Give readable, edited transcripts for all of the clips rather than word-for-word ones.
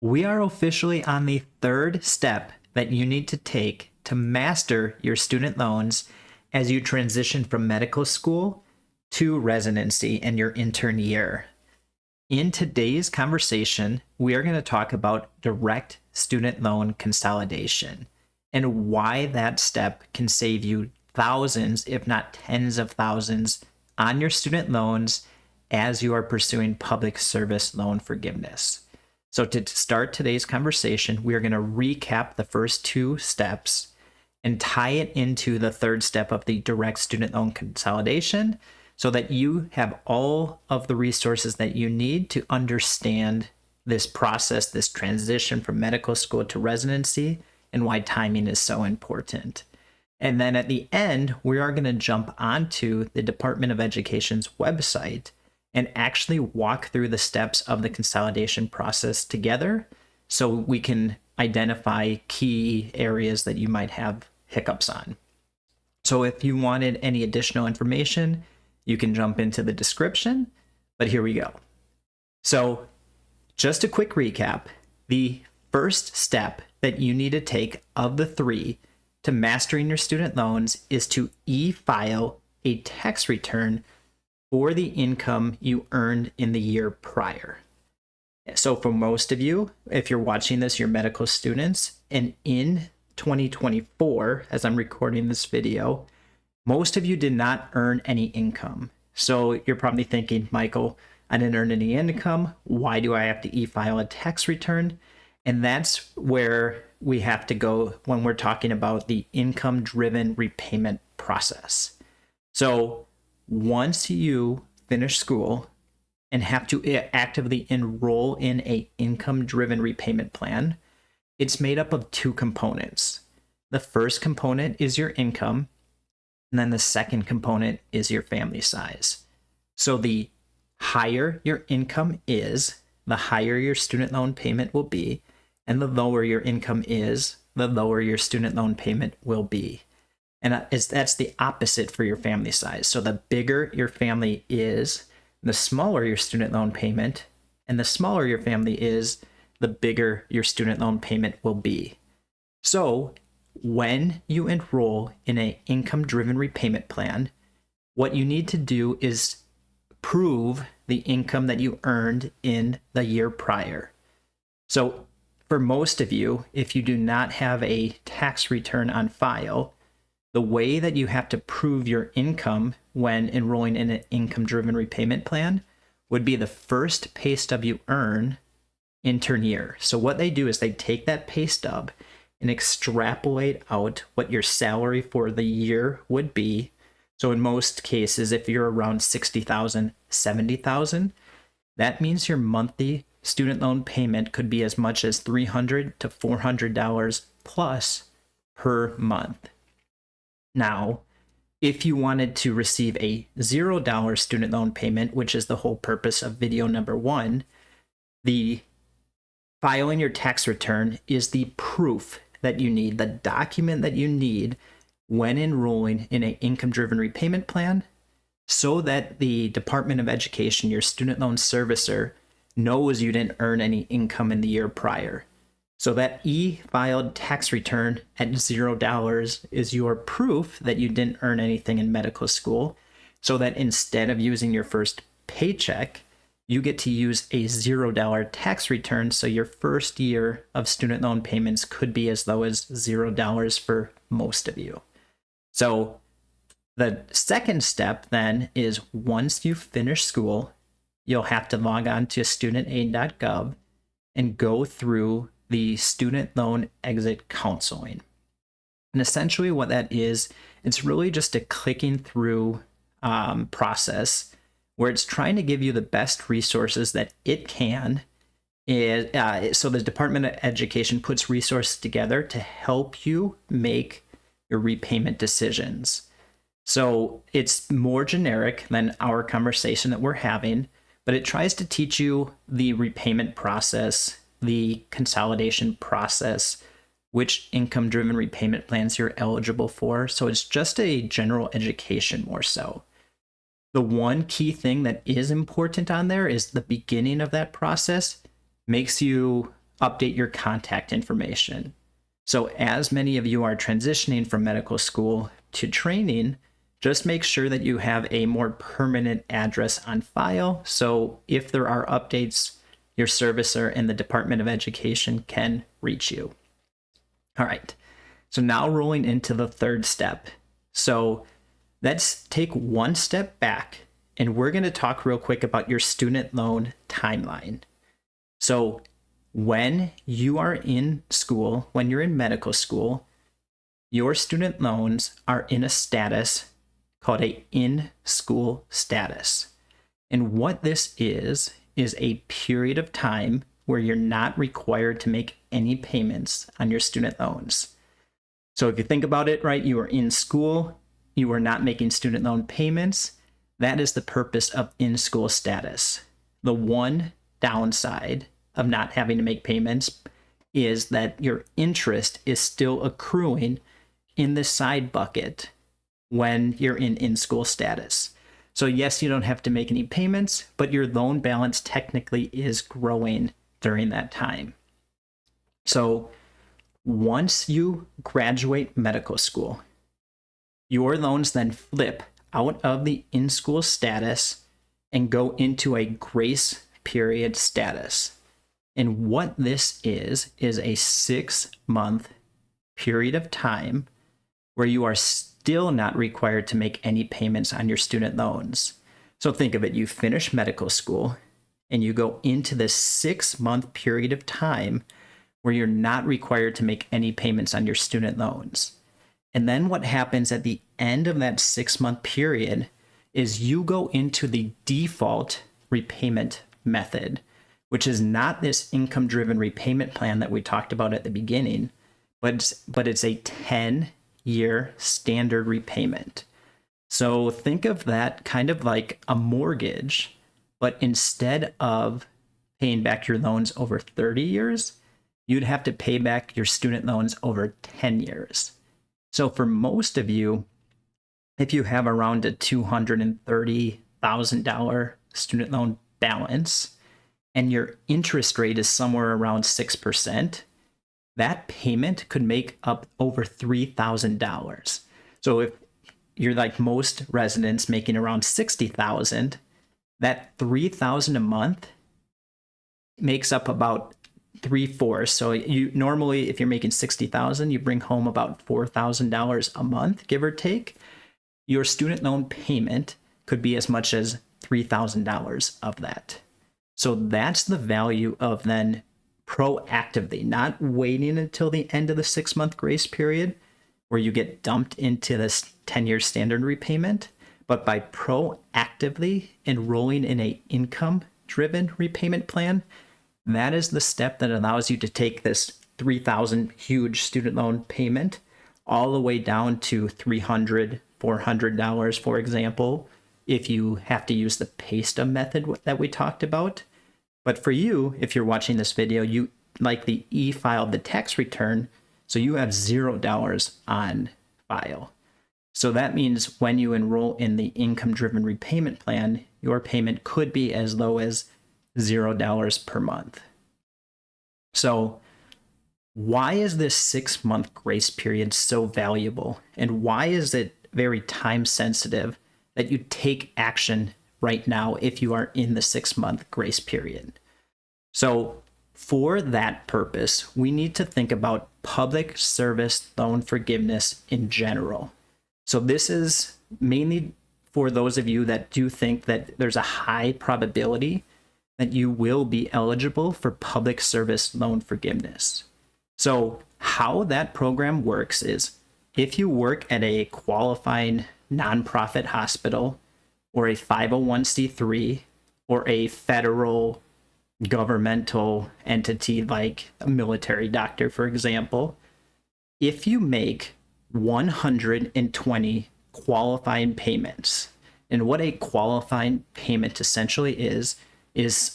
We are officially on the third step that you need to take to master your student loans as you transition from medical school to residency and your intern year. In today's conversation, we are going to talk about direct student loan consolidation and why that step can save you thousands, if not tens of thousands, on your student loans as you are pursuing public service loan forgiveness. So to start today's conversation, we are going to recap the first two steps and tie it into the third step of the direct student loan consolidation so that you have all of the resources that you need to understand this process, this transition from medical school to residency, and why timing is so important. And then at the end, we are going to jump onto the Department of Education's website and actually walk through the steps of the consolidation process together so we can identify key areas that you might have hiccups on. So if you wanted any additional information, you can jump into the description, but here we go. So just a quick recap, the first step that you need to take of the three to mastering your student loans is to e-file a tax return for the income you earned in the year prior. So for most of you, if you're watching this, you're medical students, and in 2024, as I'm recording this video, most of you did not earn any income. So you're probably thinking, Michael, I didn't earn any income. Why do I have to e-file a tax return? And that's where we have to go when we're talking about the income-driven repayment process. So once you finish school and have to actively enroll in an income-driven repayment plan, it's made up of two components. The first component is your income, and then the second component is your family size. So the higher your income is, the higher your student loan payment will be, and the lower your income is, the lower your student loan payment will be. And that's the opposite for your family size. So the bigger your family is, the smaller your student loan payment, and the smaller your family is, the bigger your student loan payment will be. So when you enroll in an income-driven repayment plan, what you need to do is prove the income that you earned in the year prior. So for most of you, if you do not have a tax return on file, the way that you have to prove your income when enrolling in an income-driven repayment plan would be the first pay stub you earn intern year. So what they do is they take that pay stub and extrapolate out what your salary for the year would be. So in most cases, if you're around 60,000, 70,000, that means your monthly student loan payment could be as much as $300 to $400 plus per month. Now, if you wanted to receive a $0 student loan payment, which is the whole purpose of video number one, the filing your tax return is the proof that you need, the document that you need when enrolling in an income-driven repayment plan so that the Department of Education, your student loan servicer, knows you didn't earn any income in the year prior. So that e-filed tax return at $0 is your proof that you didn't earn anything in medical school, so that instead of using your first paycheck, you get to use a $0 tax return, so your first year of student loan payments could be as low as $0 for most of you. So the second step then is once you finish school, you'll have to log on to studentaid.gov and go through the student loan exit counseling. And essentially what that is, it's really just a clicking through process where it's trying to give you the best resources that it can. So the Department of Education puts resources together to help you make your repayment decisions. So it's more generic than our conversation that we're having, but it tries to teach you the repayment process, the consolidation process, which income-driven repayment plans you're eligible for. So it's just a general education more so. The one key thing that is important on there is the beginning of that process makes you update your contact information. So as many of you are transitioning from medical school to training, just make sure that you have a more permanent address on file. So if there are updates, your servicer and the Department of Education can reach you. All right. So now rolling into the third step. So let's take one step back and we're going to talk real quick about your student loan timeline. So when you are in school, when you're in medical school, your student loans are in a status called a in-school status. And what this is a period of time where you're not required to make any payments on your student loans. So if you think about it, right, you are in school, you are not making student loan payments. That is the purpose of in-school status. The one downside of not having to make payments is that your interest is still accruing in the side bucket when you're in-school status. So yes, you don't have to make any payments, but your loan balance technically is growing during that time. So once you graduate medical school, your loans then flip out of the in-school status and go into a grace period status. And what this is a 6-month period of time where you are still not required to make any payments on your student loans. So think of it, you finish medical school and you go into this 6-month period of time where you're not required to make any payments on your student loans. And then what happens at the end of that 6-month period is you go into the default repayment method, which is not this income-driven repayment plan that we talked about at the beginning, but it's a 10-year standard repayment. So think of that kind of like a mortgage, but instead of paying back your loans over 30 years, you'd have to pay back your student loans over 10 years. So for most of you, if you have around a $230,000 student loan balance and your interest rate is somewhere around 6%, that payment could make up over $3,000. So if you're like most residents making around $60,000, that $3,000 a month makes up about 3/4. So you normally, if you're making $60,000, you bring home about $4,000 a month, give or take. Your student loan payment could be as much as $3,000 of that. So that's the value of then proactively, not waiting until the end of the 6-month grace period where you get dumped into this 10-year standard repayment, but by proactively enrolling in a income-driven repayment plan. That is the step that allows you to take this $3,000 huge student loan payment all the way down to $300, $400, for example, if you have to use the pay stub method that we talked about. But for you, if you're watching this video, you likely e-filed the tax return, so you have $0 on file. So that means when you enroll in the income-driven repayment plan, your payment could be as low as $0 per month. So why is this 6-month grace period so valuable? And why is it very time sensitive that you take action right now if you are in the 6-month grace period? So for that purpose, we need to think about public service loan forgiveness in general. So this is mainly for those of you that do think that there's a high probability that you will be eligible for public service loan forgiveness. So how that program works is if you work at a qualifying nonprofit hospital or a 501c3 or a federal governmental entity like a military doctor, for example, if you make 120 qualifying payments, and what a qualifying payment essentially is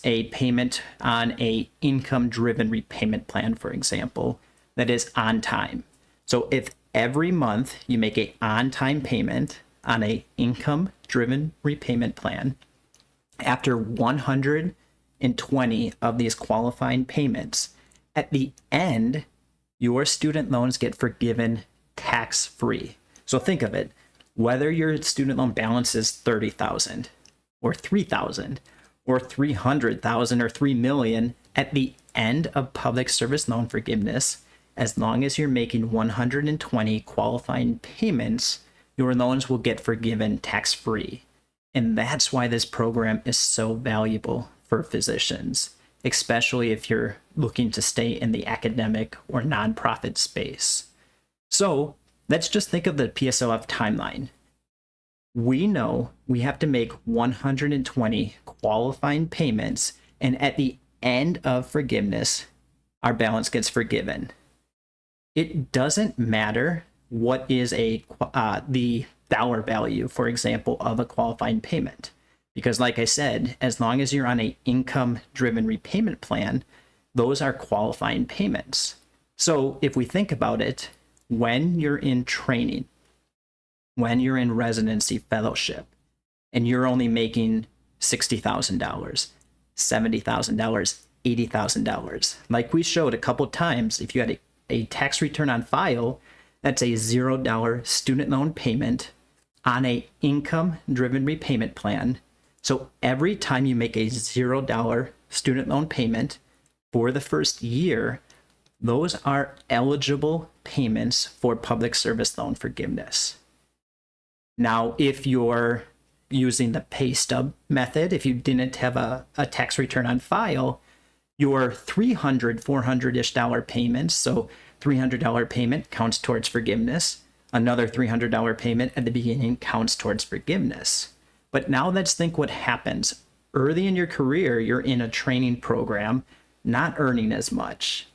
a payment on a income-driven repayment plan, for example, that is on time. So if every month you make a on-time payment on a income-driven repayment plan, after 120 of these qualifying payments, At the end, your student loans get forgiven tax-free. So think of it, whether your student loan balance is $30,000 or $3,000 or $300,000 or $3 million, at the end of public service loan forgiveness, as long as you're making 120 qualifying payments, your loans will get forgiven tax-free. And that's why this program is so valuable for physicians, especially if you're looking to stay in the academic or nonprofit space. So let's just think of the PSLF timeline. We know we have to make 120 qualifying payments, and at the end of forgiveness, our balance gets forgiven. It doesn't matter what is the dollar value, for example, of a qualifying payment. Because like I said, as long as you're on an income-driven repayment plan, those are qualifying payments. So if we think about it, when you're in training, when you're in residency fellowship, and you're only making $60,000, $70,000, $80,000, like we showed a couple times, if you had a tax return on file, that's a $0 student loan payment on a income-driven repayment plan. So every time you make a $0 student loan payment for the first year, those are eligible payments for public service loan forgiveness. Now, if you're using the pay stub method, if you didn't have a tax return on file, your $300, $400-ish payments, so $300 payment counts towards forgiveness. Another $300 payment at the beginning counts towards forgiveness. But now let's think what happens. Early in your career, you're in a training program, not earning as much.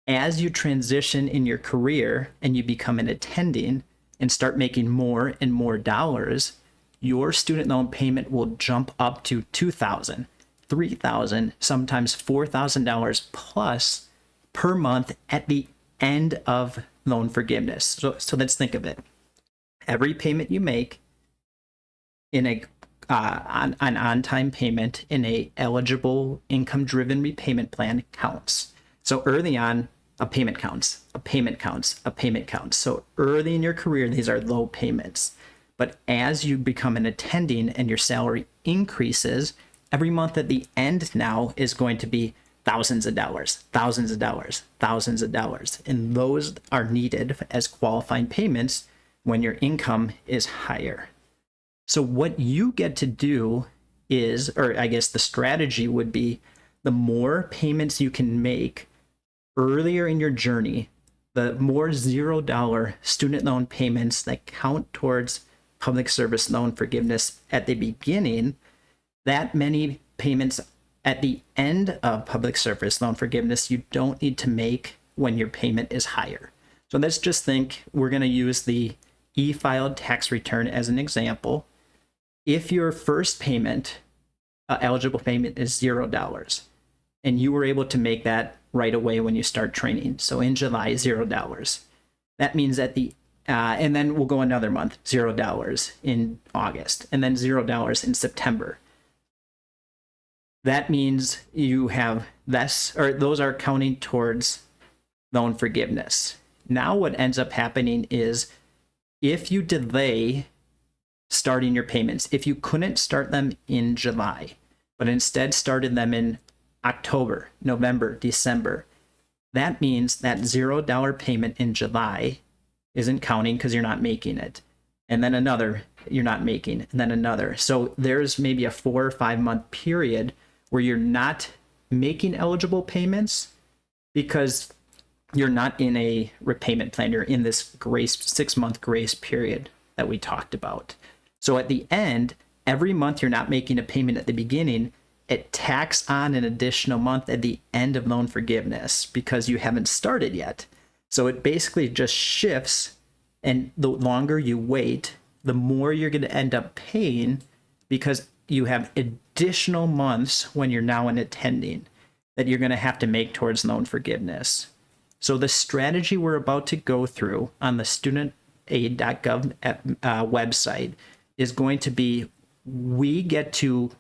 As you transition in your career and you become an attending and start making more and more dollars, your student loan payment will jump up to $2,000, $3,000, sometimes $4,000 plus per month at the end of loan forgiveness. So let's think of it. Every payment you make in an on-time payment in a eligible income-driven repayment plan counts. So early on, a payment counts, a payment counts, a payment counts. So early in your career, these are low payments. But as you become an attending and your salary increases, every month at the end now is going to be thousands of dollars, thousands of dollars, thousands of dollars. And those are needed as qualifying payments when your income is higher. So what you get to do is, or I guess the strategy would be, the more payments you can make earlier in your journey, the more $0 student loan payments that count towards public service loan forgiveness at the beginning, that many payments at the end of public service loan forgiveness you don't need to make when your payment is higher. So let's just think we're going to use the e-filed tax return as an example. If your first payment, eligible payment, is $0, and you were able to make that right away when you start training, so in July, $0, that means at the and then we'll go another month, $0 in August, and then $0 in September. That means you have less, or those are counting towards loan forgiveness. Now what ends up happening is, if you delay starting your payments, if you couldn't start them in July, but instead started them in October, November, December, that means that $0 payment in July isn't counting because you're not making it. And then another you're not making, and then another. So there's maybe a 4 or 5 month period where you're not making eligible payments because you're not in a repayment plan. You're in this 6-month grace period that we talked about. So at the end, every month you're not making a payment at the beginning, it tacks on an additional month at the end of loan forgiveness because you haven't started yet. So it basically just shifts, and the longer you wait, the more you're going to end up paying because you have additional months when you're now an attending that you're going to have to make towards loan forgiveness. So the strategy we're about to go through on the studentaid.gov website is going to be, we get to,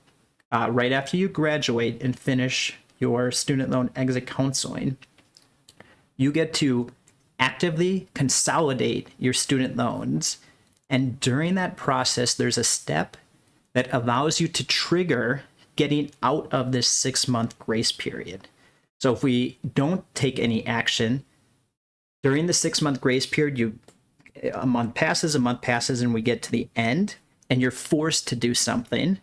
right after you graduate and finish your student loan exit counseling, You get to actively consolidate your student loans. And during that process, there's a step that allows you to trigger getting out of this 6-month grace period. So if we don't take any action during the 6-month grace period, a month passes, and we get to the end, and you're forced to do something.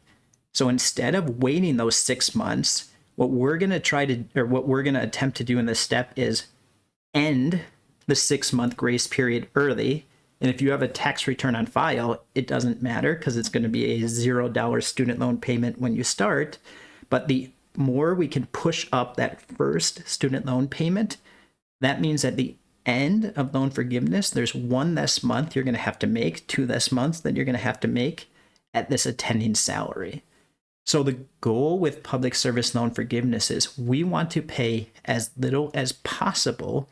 So instead of waiting those 6 months, what we're going to attempt to do in this step is end the 6-month grace period early. And if you have a tax return on file, it doesn't matter because it's going to be a $0 student loan payment when you start. But the more we can push up that first student loan payment, that means at the end of loan forgiveness, there's 1 less month you're going to have to make, 2 less months that you're going to have to make at this attending salary. So the goal with public service loan forgiveness is we want to pay as little as possible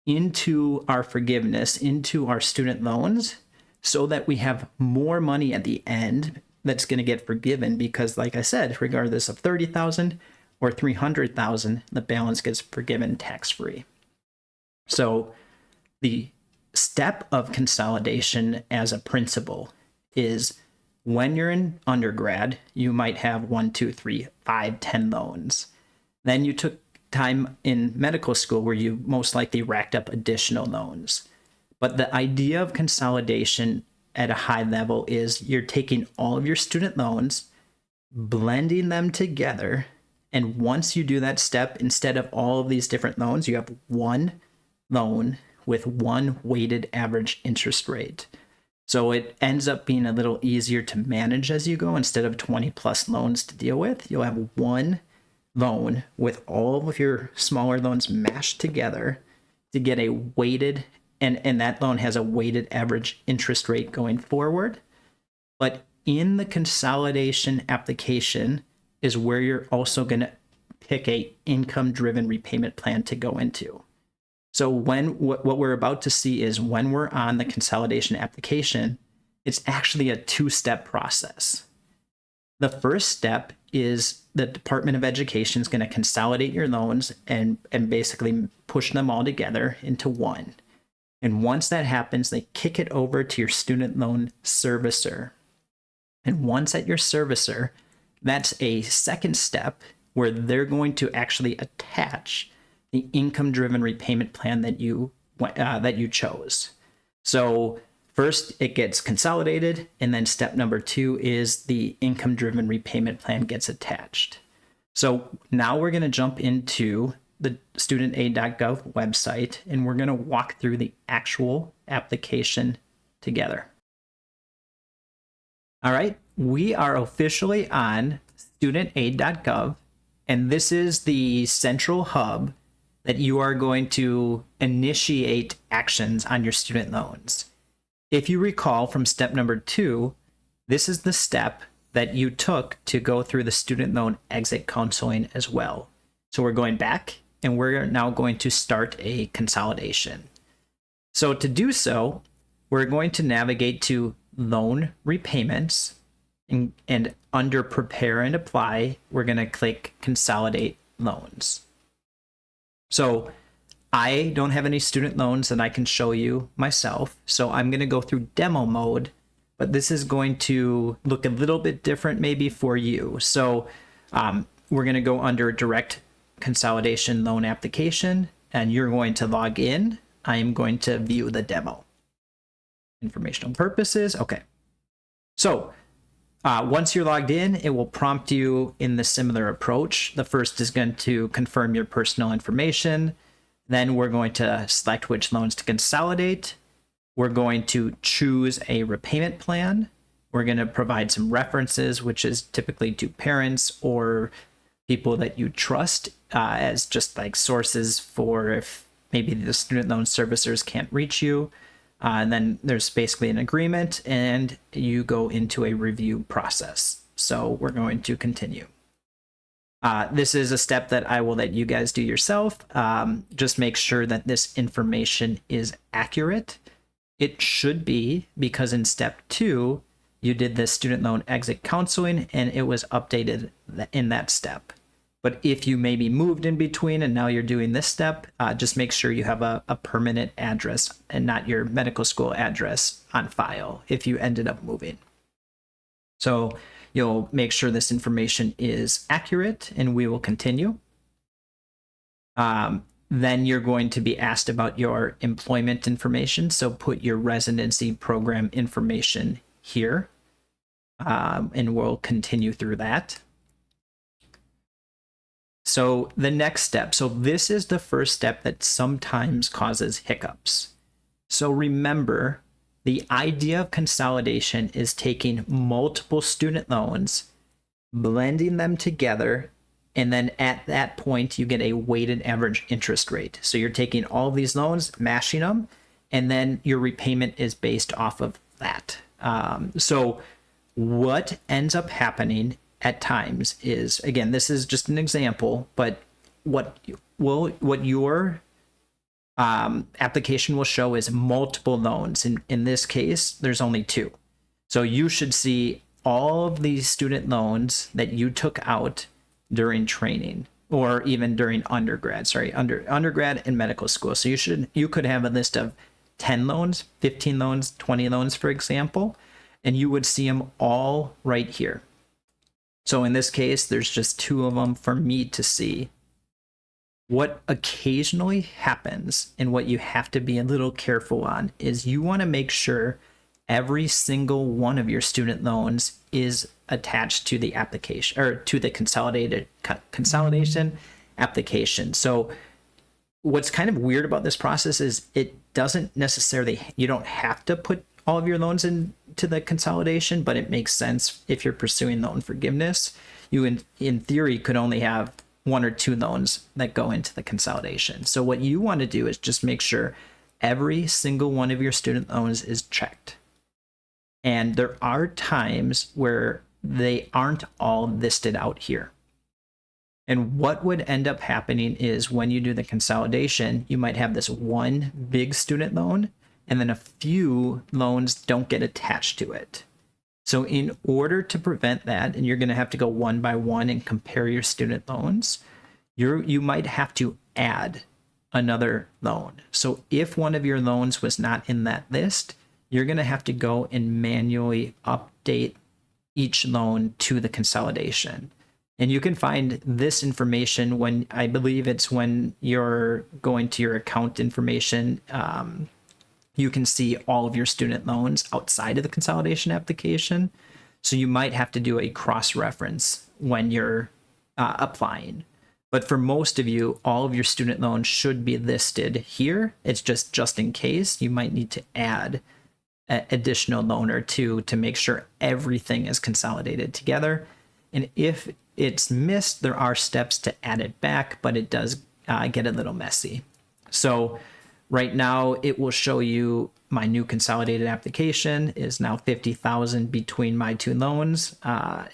into our forgiveness, into our student loans, so that we have more money at the end that's going to get forgiven. Because like I said, regardless of $30,000 or $300,000, the balance gets forgiven tax-free. So the step of consolidation as a principle is when you're in undergrad, you might have 1, 2, 3, 5, 10 loans. Then you took time in medical school where you most likely racked up additional loans. But the idea of consolidation at a high level is you're taking all of your student loans, blending them together, and once you do that step, instead of all of these different loans, you have one loan with one weighted average interest rate. So it ends up being a little easier to manage as you go. Instead of 20 plus loans to deal with, you'll have one loan with all of your smaller loans mashed together to get a weighted, and that loan has a weighted average interest rate going forward. But in the consolidation application is where you're also going to pick a income-driven repayment plan to go into. So what we're about to see is when we're on the consolidation application, it's actually a 2-step process. The first step is the Department of Education is going to consolidate your loans and basically push them all together into one. And once that happens, they kick it over to your student loan servicer. And once at your servicer, that's a second step where they're going to actually attach the income-driven repayment plan that you chose. So first, it gets consolidated, and then step number 2 is the income-driven repayment plan gets attached. So now we're going to jump into the studentaid.gov website, and we're going to walk through the actual application together. All right, we are officially on studentaid.gov, and this is the central hub that you are going to initiate actions on your student loans. If you recall from step number 2, this is the step that you took to go through the student loan exit counseling as well. So we're going back and we're now going to start a consolidation. So to do so, we're going to navigate to loan repayments, and under prepare and apply, we're going to click consolidate loans. So I don't have any student loans that I can show you myself, so I'm going to go through demo mode, but this is going to look a little bit different maybe for you. So we're going to go under direct consolidation loan application, and you're going to log in. I am going to view the demo. Informational purposes. Okay. So once you're logged in, it will prompt you in the similar approach. The first is going to confirm your personal information. Then we're going to select which loans to consolidate. We're going to choose a repayment plan. We're going to provide some references, which is typically to parents or people that you trust as just like sources for if maybe the student loan servicers can't reach you. And then there's basically an agreement and you go into a review process. So we're going to continue. This is a step that I will let you guys do yourself. Just make sure that this information is accurate. It should be, because in step 2, you did the student loan exit counseling and it was updated in that step. But if you maybe moved in between and now you're doing this step, just make sure you have a permanent address and not your medical school address on file if you ended up moving. So you'll make sure this information is accurate, and we will continue. Then you're going to be asked about your employment information. So put your residency program information here, and we'll continue through that. So the next step, so this is the first step that sometimes causes hiccups. So remember, the idea of consolidation is taking multiple student loans, blending them together, and then at that point, you get a weighted average interest rate. So you're taking all of these loans, mashing them, and then your repayment is based off of that. So what ends up happening at times is, again, this is just an example, but what your application will show is multiple loans. In this case, there's only 2. So you should see all of these student loans that you took out during training, or even during undergrad, undergrad and medical school. So you could have a list of 10 loans, 15 loans, 20 loans, for example, and you would see them all right here. So in this case, there's just 2 of them for me to see. What occasionally happens, and what you have to be a little careful on, is you want to make sure every single one of your student loans is attached to the application, or to the consolidation application. So what's kind of weird about this process is it doesn't necessarily, you don't have to put all of your loans into the consolidation, but it makes sense if you're pursuing loan forgiveness. You in theory could only have 1 or 2 loans that go into the consolidation. So what you want to do is just make sure every single one of your student loans is checked. And there are times where they aren't all listed out here. And what would end up happening is when you do the consolidation, you might have this one big student loan, and then a few loans don't get attached to it. So in order to prevent that, and you're going to have to go one by one and compare your student loans, you might have to add another loan. So if one of your loans was not in that list, you're going to have to go and manually update each loan to the consolidation. And you can find this information when, I believe it's when you're going to your account information. You can see all of your student loans outside of the consolidation application. So you might have to do a cross-reference when you're applying. But for most of you, all of your student loans should be listed here. It's just in case you might need to add an additional loan or 2 to make sure everything is consolidated together. And if it's missed, there are steps to add it back, but it does get a little messy. So right now, it will show you my new consolidated application is now $50,000 between my 2 loans.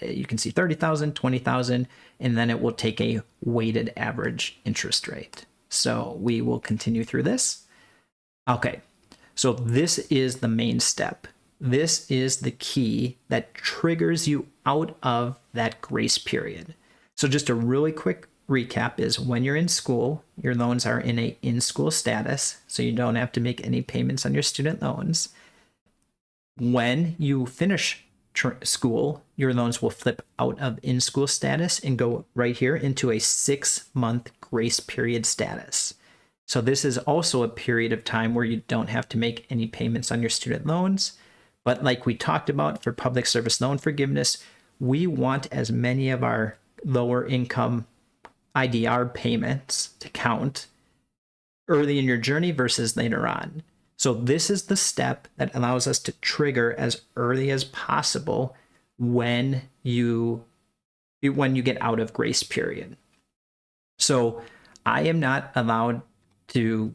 You can see $30,000, $20,000, and then it will take a weighted average interest rate. So we will continue through this. Okay, so this is the main step. This is the key that triggers you out of that grace period. So just a really quick recap is when you're in school, your loans are in a in-school status, so you don't have to make any payments on your student loans. When you finish school, your loans will flip out of in-school status and go right here into a 6-month grace period status. So this is also a period of time where you don't have to make any payments on your student loans. But like we talked about for public service loan forgiveness, we want as many of our lower income IDR payments to count early in your journey versus later on. So this is the step that allows us to trigger as early as possible when you get out of grace period. So I am not allowed to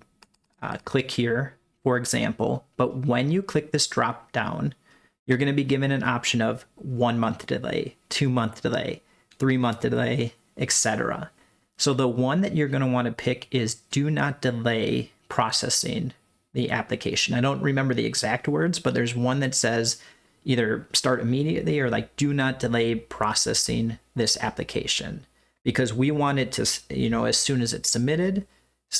click here, for example, but when you click this drop down, you're going to be given an option of 1-month delay, 2-month delay, 3-month delay, etc. So the one that you're going to want to pick is do not delay processing the application. I don't remember the exact words, but there's one that says either start immediately or like do not delay processing this application. because we want it to, as soon as it's submitted,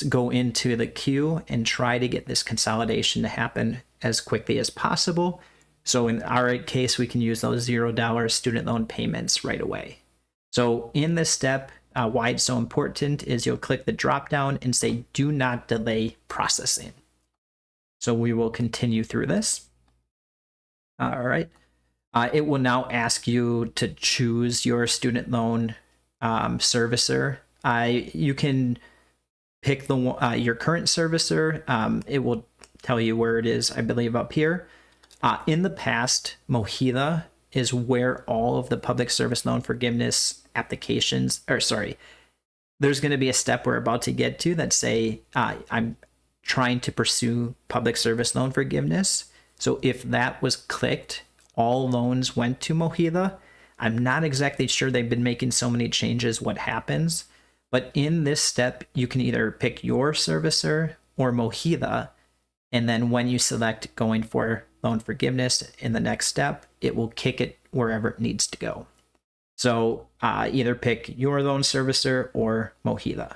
go into the queue and try to get this consolidation to happen as quickly as possible. So in our case, we can use those $0 student loan payments right away. So in this step, why it's so important is you'll click the drop down and say, do not delay processing. So we will continue through this. All right. It will now ask you to choose your student loan servicer. You can pick your current servicer. It will tell you where it is, I believe, up here. In the past, MOHELA is where all of the public service loan forgiveness applications, there's going to be a step we're about to get to that say, I'm trying to pursue public service loan forgiveness. So if that was clicked, all loans went to MOHELA. I'm not exactly sure, they've been making so many changes what happens. But in this step, you can either pick your servicer or MOHELA. And then when you select going for loan forgiveness in the next step, it will kick it wherever it needs to go. So either pick your loan servicer or MOHELA.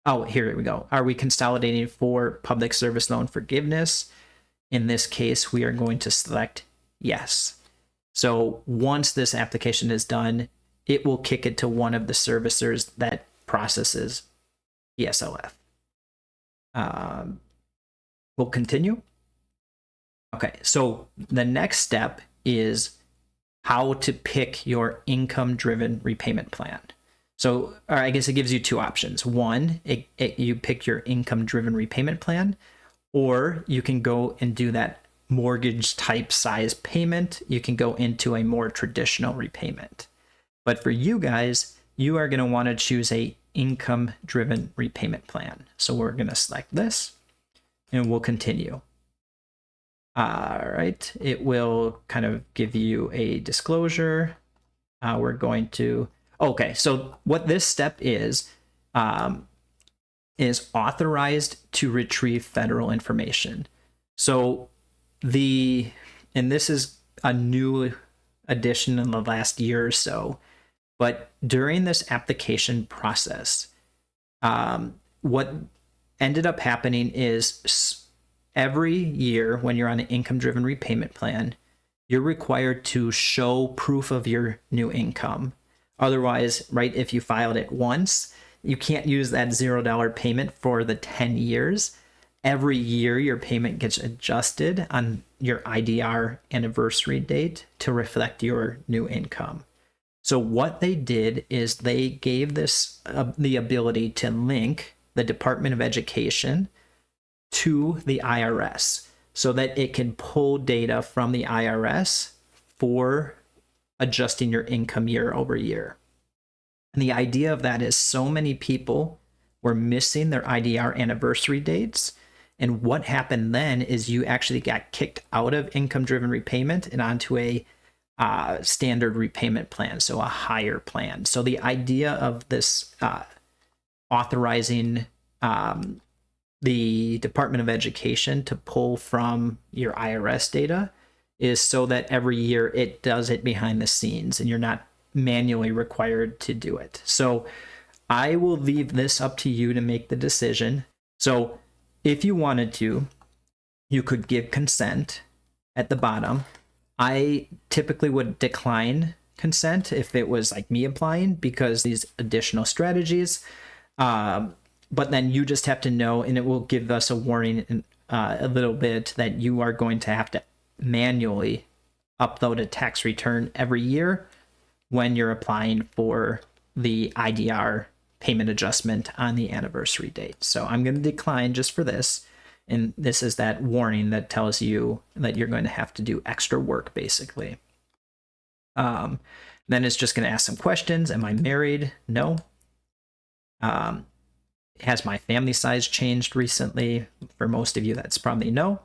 Oh, here we go. Are we consolidating for public service loan forgiveness? In this case, we are going to select yes. So once this application is done, it will kick it to one of the servicers that processes PSLF. We'll continue. Okay, so the next step is how to pick your income-driven repayment plan. So, or I guess it gives you two options. One, you pick your income-driven repayment plan, or you can go and do that mortgage type size payment. You can go into a more traditional repayment. But for you guys, you are going to want to choose a income-driven repayment plan. So we're going to select this and we'll continue. All right, it will kind of give you a disclosure. We're going to, okay, so what this step is authorized to retrieve federal information. So and this is a new addition in the last year or so, but during this application process, what ended up happening is every year when you're on an income-driven repayment plan, you're required to show proof of your new income. Otherwise, right, if you filed it once, you can't use that $0 payment for the 10 years. Every year, your payment gets adjusted on your IDR anniversary date to reflect your new income. So what they did is they gave this the ability to link the Department of Education to the IRS so that it can pull data from the IRS for adjusting your income year over year. And the idea of that is so many people were missing their IDR anniversary dates. And what happened then is you actually got kicked out of income-driven repayment and onto a standard repayment plan, so a higher plan. So the idea of this authorizing the Department of Education to pull from your IRS data is so that every year it does it behind the scenes and you're not manually required to do it. So I will leave this up to you to make the decision. So if you wanted to, you could give consent at the bottom. I typically would decline consent if it was like me applying because these additional strategies. But then you just have to know, and it will give us a warning in a little bit that you are going to have to manually upload a tax return every year when you're applying for the IDR payment adjustment on the anniversary date. So I'm going to decline just for this. And this is that warning that tells you that you're going to have to do extra work, basically. Then it's just going to ask some questions. Am I married? No. Has my family size changed recently? For most of you, that's probably no.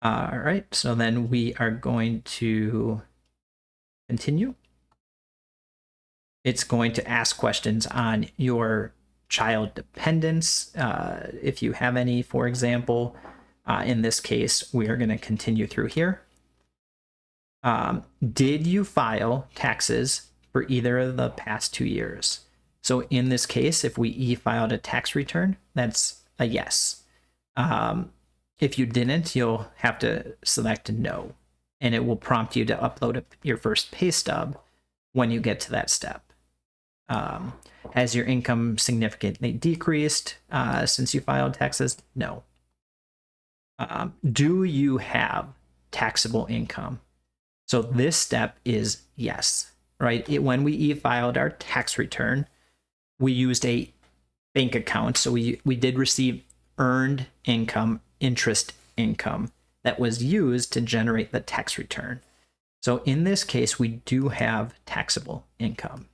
All right, so then we are going to continue. It's going to ask questions on your child dependents, if you have any, for example. In this case, we are going to continue through here. Did you file taxes for either of the past 2 years? So in this case, if we e-filed a tax return, that's a yes. If you didn't, you'll have to select no, and it will prompt you to upload your first pay stub when you get to that step. Has your income significantly decreased since you filed taxes? No. Do you have taxable income? So this step is yes, right? When we e-filed our tax return, we used a bank account. So we did receive earned income, interest income that was used to generate the tax return. So in this case, we do have taxable income.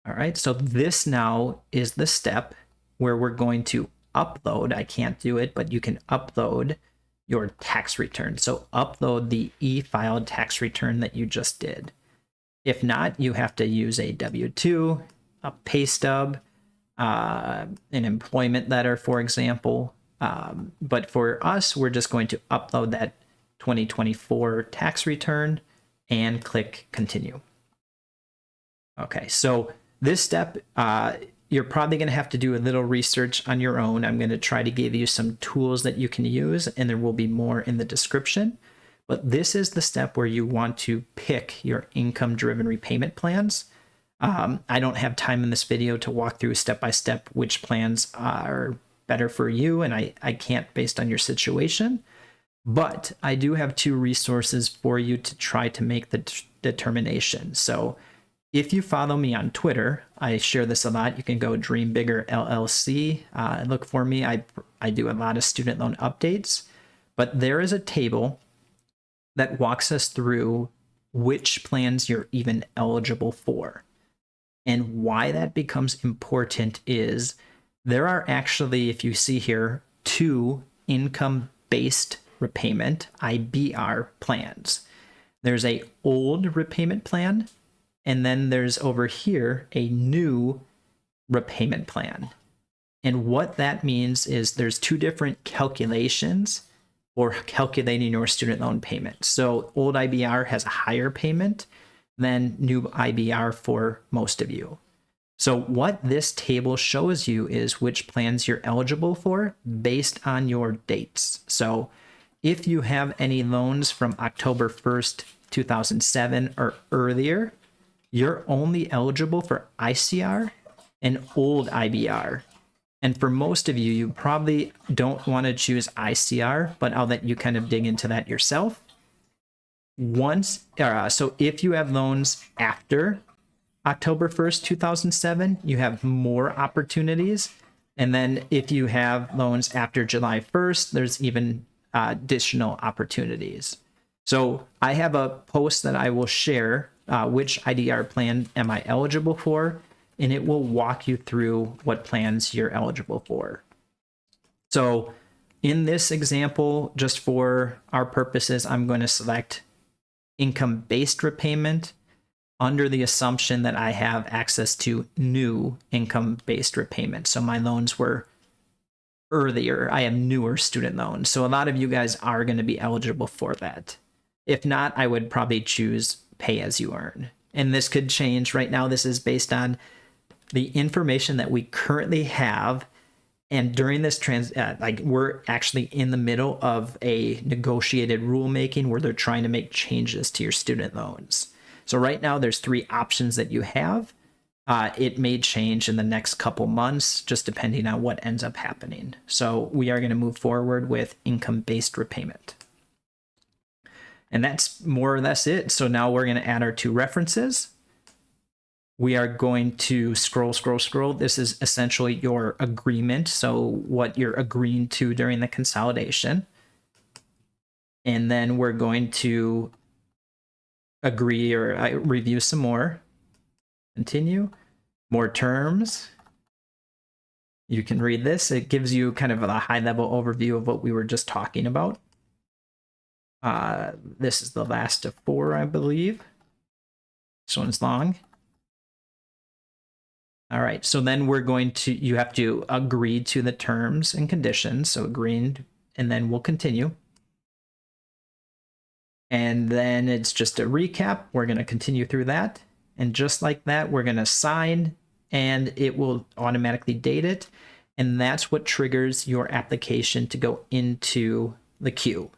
All right, so this now is the step where we're going to upload. I can't do it, but you can upload your tax return. So upload the e-filed tax return that you just did. If not, you have to use a W-2, a pay stub, an employment letter, for example. But for us, we're just going to upload that 2024 tax return and click continue. Okay, so this step, you're probably going to have to do a little research on your own. I'm going to try to give you some tools that you can use, and there will be more in the description. But this is the step where you want to pick your income-driven repayment plans. I don't have time in this video to walk through step-by-step which plans are better for you, and I can't based on your situation. But I do have 2 resources for you to try to make the determination. So if you follow me on Twitter, I share this a lot. You can go Dream Bigger LLC. Look for me. I do a lot of student loan updates. But there is a table that walks us through which plans you're even eligible for. And why that becomes important is there are actually, if you see here, 2 income-based repayment, IBR plans. There's a old repayment plan, and then there's over here a new repayment plan. And what that means is there's 2 different calculations for calculating your student loan payment. So old IBR has a higher payment than new IBR for most of you. So what this table shows you is which plans you're eligible for based on your dates. So if you have any loans from October 1st, 2007 or earlier, you're only eligible for ICR and old IBR. And for most of you, you probably don't want to choose ICR, but I'll let you kind of dig into that yourself. So if you have loans after October 1st, 2007, you have more opportunities. And then if you have loans after July 1st, there's even additional opportunities. So I have a post that I will share, which IDR plan am I eligible for, and it will walk you through what plans you're eligible for. So in this example, just for our purposes, I'm going to select income-based repayment under the assumption that I have access to new income-based repayment. So my loans were earlier. I have newer student loans. So a lot of you guys are going to be eligible for that. If not, I would probably choose pay as you earn. And this could change. Right now, this is based on the information that we currently have. And during this we're actually in the middle of a negotiated rulemaking where they're trying to make changes to your student loans. So right now there's 3 options that you have. It may change in the next couple months, just depending on what ends up happening. So we are going to move forward with income-based repayment. And that's more or less it. So now we're going to add our 2 references. We are going to scroll. This is essentially your agreement. So what you're agreeing to during the consolidation. And then we're going to agree or review some more. Continue. More terms. You can read this. It gives you kind of a high-level overview of what we were just talking about. This is the last of 4, I believe. This one's long. All right, so then you have to agree to the terms and conditions. So agreeing, and then we'll continue. And then it's just a recap. We're going to continue through that. And just like that, we're going to sign and it will automatically date it. And that's what triggers your application to go into the queue.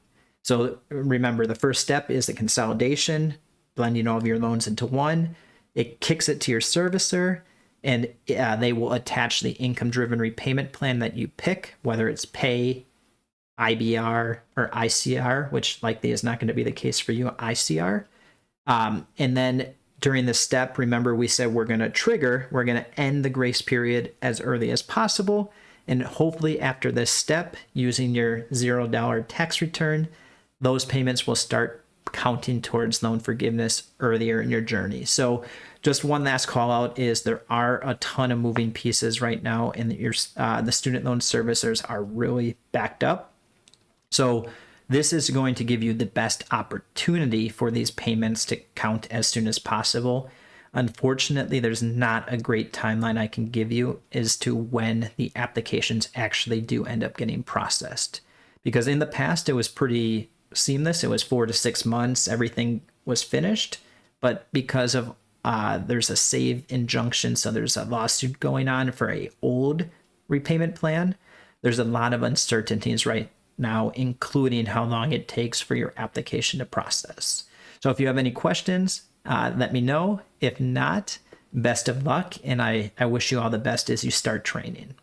So remember, the first step is the consolidation, blending all of your loans into one. It kicks it to your servicer, and they will attach the income-driven repayment plan that you pick, whether it's pay, IBR, or ICR, which likely is not going to be the case for you, ICR. And then during this step, remember we said we're going to end the grace period as early as possible. And hopefully after this step, using your $0 tax return, those payments will start counting towards loan forgiveness earlier in your journey. So just one last call out is there are a ton of moving pieces right now, and the student loan servicers are really backed up. So this is going to give you the best opportunity for these payments to count as soon as possible. Unfortunately, there's not a great timeline I can give you as to when the applications actually do end up getting processed. Because in the past, it was pretty seamless. It was 4 to 6 months. Everything was finished. But because of there's a save injunction, so there's a lawsuit going on for a old repayment plan, there's a lot of uncertainties right now, including how long it takes for your application to process. So if you have any questions, let me know. If not, best of luck, and I wish you all the best as you start training.